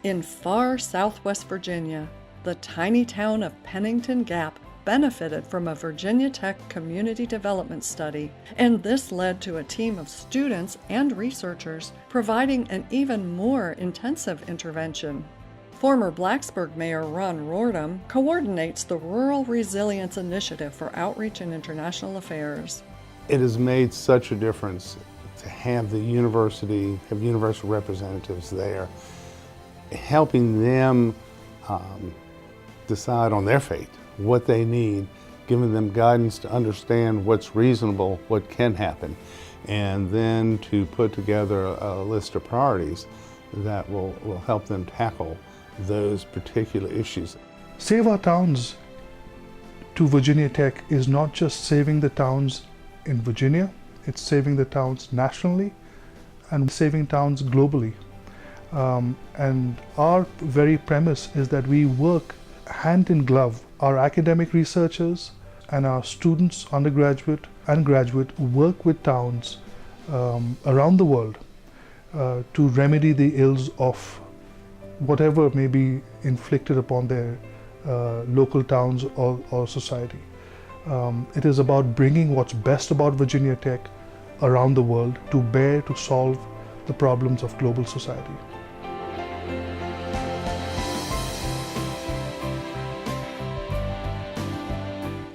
In far southwest Virginia, the tiny town of Pennington Gap benefited from a Virginia Tech community development study, and this led to a team of students and researchers providing an even more intensive intervention. Former Blacksburg Mayor Ron Rordam coordinates the Rural Resilience Initiative for Outreach and International Affairs. It has made such a difference to have the university, have university representatives there, helping them decide on their fate, what they need, giving them guidance to understand what's reasonable, what can happen, and then to put together a list of priorities that will help them tackle those particular issues. Save Our Towns to Virginia Tech is not just saving the towns in Virginia, it's saving the towns nationally and saving towns globally. And our very premise is that we work hand in glove. Our academic researchers and our students, undergraduate and graduate, work with towns around the world to remedy the ills of whatever may be inflicted upon their local towns or society. It is about bringing what's best about Virginia Tech around the world to bear to solve the problems of global society.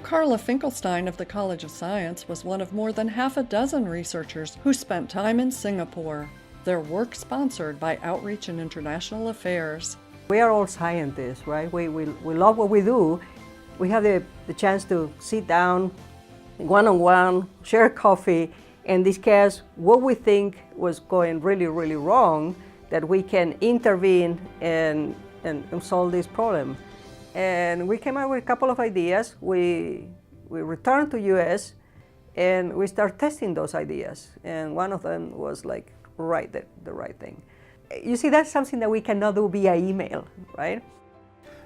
Carla Finkelstein of the College of Science was one of more than half a dozen researchers who spent time in Singapore, their work sponsored by Outreach and International Affairs. We are all scientists, right? We love what we do. We have the chance to sit down one-on-one, share coffee, and discuss what we think was going really, really wrong, that we can intervene and solve this problem. And we came up with a couple of ideas. We returned to US and we started testing those ideas. And one of them was like, the right thing. You see, that's something that we cannot do via email, right?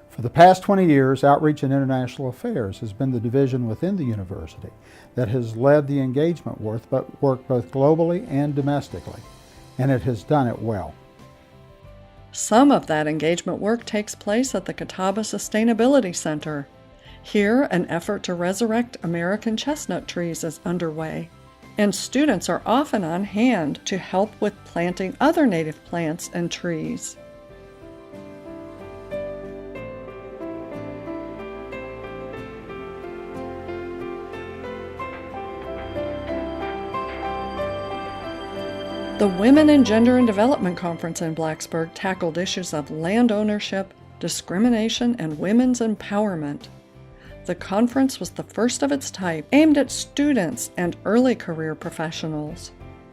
For the past 20 years, Outreach and International Affairs has been the division within the university that has led the engagement work both globally and domestically, and it has done it well. Some of that engagement work takes place at the Catawba Sustainability Center. Here, an effort to resurrect American chestnut trees is underway, and students are often on hand to help with planting other native plants and trees. The Women in Gender and Development Conference in Blacksburg tackled issues of land ownership, discrimination, and women's empowerment. The conference was the first of its type, aimed at students and early career professionals.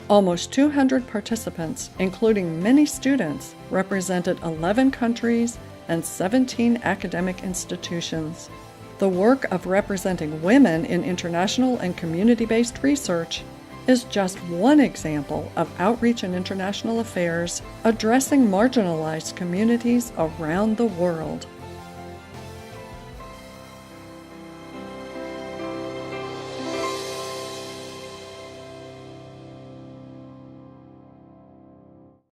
Almost 200 participants, including many students, represented 11 countries and 17 academic institutions. The work of representing women in international and community-based research is just one example of Outreach and International Affairs addressing marginalized communities around the world.